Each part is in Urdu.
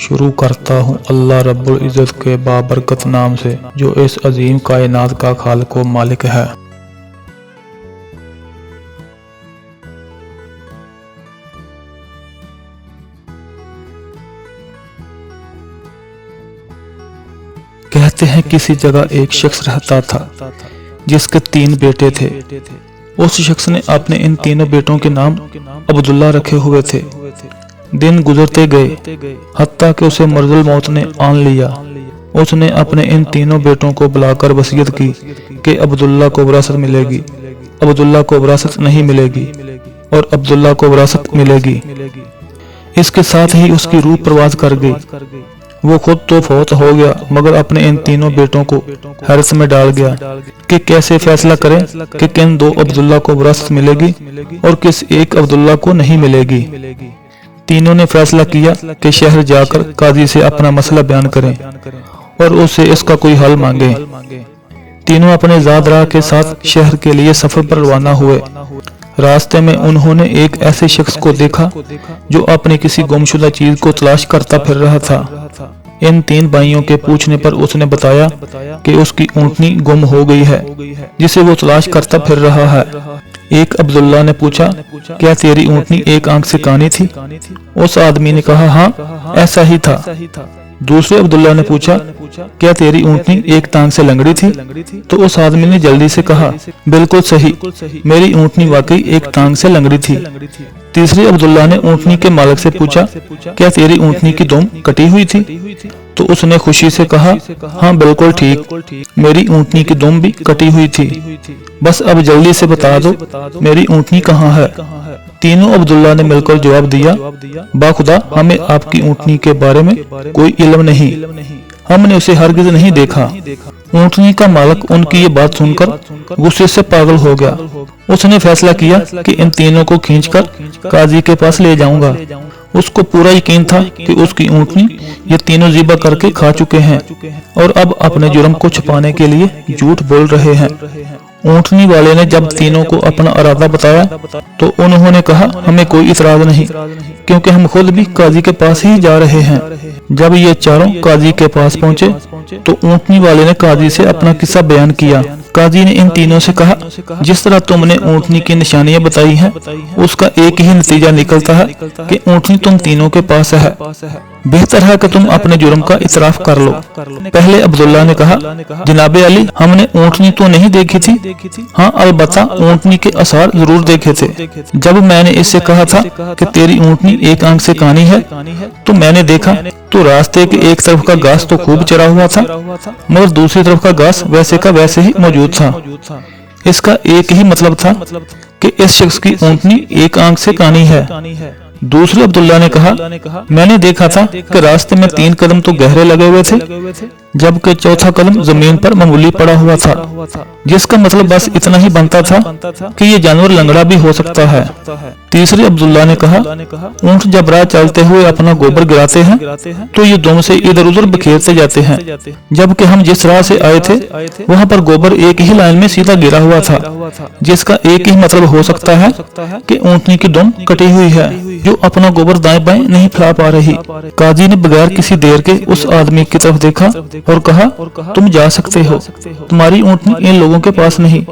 شروع کرتا ہوں اللہ رب العزت کے بابرکت نام سے جو اس عظیم کائنات کا خالق و مالک ہے۔ کہتے ہیں کسی جگہ ایک شخص رہتا تھا جس کے 3 بیٹے تھے۔ اس شخص نے اپنے ان تینوں بیٹوں کے نام عبداللہ رکھے ہوئے تھے۔ دن گزرتے گئے حتیٰ کہ اسے مرض الموت نے آن لیا۔ اس نے اپنے ان تینوں بیٹوں کو بلا کر وصیت کی کہ عبداللہ کو وراثت ملے گی، عبداللہ کو وراثت نہیں ملے گی اور عبداللہ کو وراثت ملے گی۔ اس کے ساتھ ہی اس کی روح پرواز کر گئی۔ وہ خود تو فوت ہو گیا مگر اپنے ان تینوں بیٹوں کو حیرت میں ڈال گیا کہ کیسے فیصلہ کریں کہ کن 2 عبداللہ کو وراثت ملے گی اور کس ایک عبداللہ کو نہیں ملے گی۔ تینوں نے فیصلہ کیا کہ شہر جا کر قاضی سے اپنا مسئلہ بیان کریں اور اس سے اس کا کوئی حل مانگیں۔ تینوں اپنے زاد راہ کے ساتھ شہر کے لیے سفر پر روانہ ہوئے۔ راستے میں انہوں نے ایک ایسے شخص کو دیکھا جو اپنی کسی گمشدہ چیز کو تلاش کرتا پھر رہا تھا۔ ان 3 بھائیوں کے پوچھنے پر اس نے بتایا کہ اس کی اونٹنی گم ہو گئی ہے جسے وہ تلاش کرتا پھر رہا ہے۔ ایک عبداللہ نے پوچھا کیا تیری اونٹنی ایک آنکھ سے کانی تھی؟ اس آدمی نے کہا ہاں ایسا ہی تھا۔ دوسرے عبداللہ نے پوچھا کیا تیری اونٹنی ایک ٹانگ سے لنگڑی تھی؟ تو اس آدمی نے جلدی سے کہا بالکل صحیح، میری اونٹنی واقعی ایک ٹانگ سے لنگڑی تھی۔ تیسرے عبداللہ نے اونٹنی کے مالک سے پوچھا کیا تیری اونٹنی کی دم کٹی ہوئی تھی؟ تو اس نے خوشی سے کہا ہاں بالکل ٹھیک، میری اونٹنی کی دم بھی کٹی ہوئی تھی، بس اب جلدی سے بتا دو میری اونٹنی کہاں ہے؟ تینوں عبداللہ نے مل کر جواب دیا باخدا ہمیں آپ کی اونٹنی کے بارے میں کوئی علم نہیں، ہم نے اسے ہرگز نہیں دیکھا۔ اونٹنی کا مالک ان کی یہ بات سن کر غصے سے پاگل ہو گیا۔ اس نے فیصلہ کیا کہ ان تینوں کو کھینچ کر قاضی کے پاس لے جاؤں گا۔ اس کو پورا یقین تھا کہ اس کی اونٹنی یہ تینوں ذبح کر کے کھا چکے ہیں اور اب اپنے جرم کو چھپانے کے لیے جھوٹ بول رہے ہیں۔ اونٹنی والے نے جب تینوں کو اپنا ارادہ بتایا تو انہوں نے کہا ہمیں کوئی اعتراض نہیں کیونکہ ہم خود بھی قاضی کے پاس ہی جا رہے ہیں۔ جب یہ چاروں قاضی کے پاس پہنچے تو اونٹنی والے نے قاضی سے اپنا قصہ بیان کیا۔ قاضی نے ان تینوں سے کہا جس طرح تم نے اونٹنی کی نشانیاں بتائی ہیں اس کا ایک ہی نتیجہ نکلتا ہے کہ اونٹنی تم تینوں کے پاس ہے، بہتر ہے کہ تم اپنے جرم کا اعتراف کر لو۔ پہلے عبداللہ نے کہا جناب علی ہم نے اونٹنی تو نہیں دیکھی تھی، ہاں البتہ اونٹنی کے آثار ضرور دیکھے تھے۔ جب میں نے اس سے کہا تھا کہ تیری اونٹنی ایک آنکھ سے کانی ہے تو میں نے دیکھا تو راستے کے ایک طرف کا گھاس تو خوب چرا ہوا تھا مگر دوسری طرف کا گھاس ویسے کا ویسے ہی موجود تھا۔ اس کا ایک ہی مطلب تھا کہ اس شخص کی اونٹنی ایک آنکھ سے کانی ہے۔ دوسرے عبداللہ نے کہا میں نے دیکھا تھا کہ راستے میں 3 قدم تو گہرے لگے ہوئے تھے جبکہ چوتھا قدم زمین پر معمولی پڑا ہوا تھا، جس کا مطلب بس اتنا ہی بنتا تھا کہ یہ جانور لنگڑا بھی ہو سکتا ہے۔ تیسرے عبداللہ نے کہا اونٹ جب راہ چلتے ہوئے اپنا گوبر گراتے ہیں تو یہ دم سے ادھر ادھر بکھیرتے جاتے ہیں، جبکہ ہم جس راہ سے آئے تھے وہاں پر گوبر ایک ہی لائن میں سیدھا گرا ہوا تھا، جس کا ایک ہی مطلب ہو سکتا ہے کہ اونٹنی کی دم کٹی ہوئی ہے جو اپنا گوبر دائیں بائیں نہیں پھیلا پا رہی۔ قاضی نے بغیر کسی دیر کے اس آدمی کی طرف دیکھا اور کہا تم جا سکتے ہو، تمہاری اونٹنی ان لوگوں کے پاس نہیں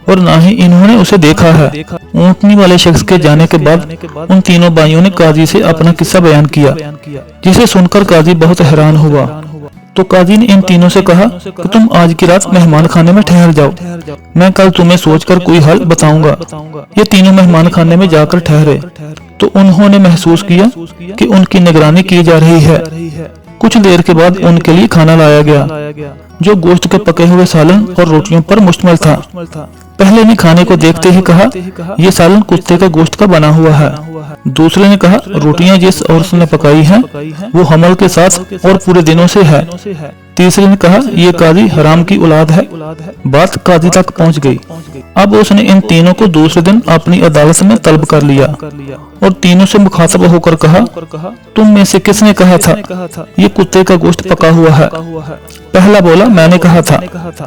اور نہ ہی انہوں نے اسے دیکھا ہے۔ اونٹنی والے شخص کے جانے کے بعد ان تینوں بھائیوں نے قاضی سے اپنا قصہ بیان کیا جسے سن کر قاضی بہت حیران ہوا۔ تو قاضی نے ان تینوں سے کہا کہ تم آج کی رات مہمان خانے میں ٹھہر جاؤ، میں کل تمہیں سوچ کر کوئی حل بتاؤں گا۔ یہ تینوں مہمان خانے میں جا کر ٹھہرے تو انہوں نے محسوس کیا کہ ان کی نگرانی کی جا رہی ہے۔ کچھ دیر کے بعد ان کے لیے کھانا لایا گیا جو گوشت کے پکے ہوئے سالن اور روٹیوں پر مشتمل تھا۔ پہلے نے کھانے کو دیکھتے ہی کہا یہ سالن کتے کا گوشت کا بنا ہوا ہے۔ دوسرے نے کہا روٹیاں جس عورت نے پکائی ہیں وہ حمل کے ساتھ اور پورے دنوں سے ہے۔ تیسرے نے کہا یہ قاضی حرام کی اولاد ہے۔ بات قاضی تک پہنچ گئی۔ اب اس نے ان تینوں کو دوسرے دن اپنی عدالت میں طلب کر لیا اور تینوں سے مخاطب ہو کر کہا تم میں سے کس نے کہا تھا یہ کتے کا گوشت پکا ہوا ہے؟ پہلا بولا میں نے کہا تھا۔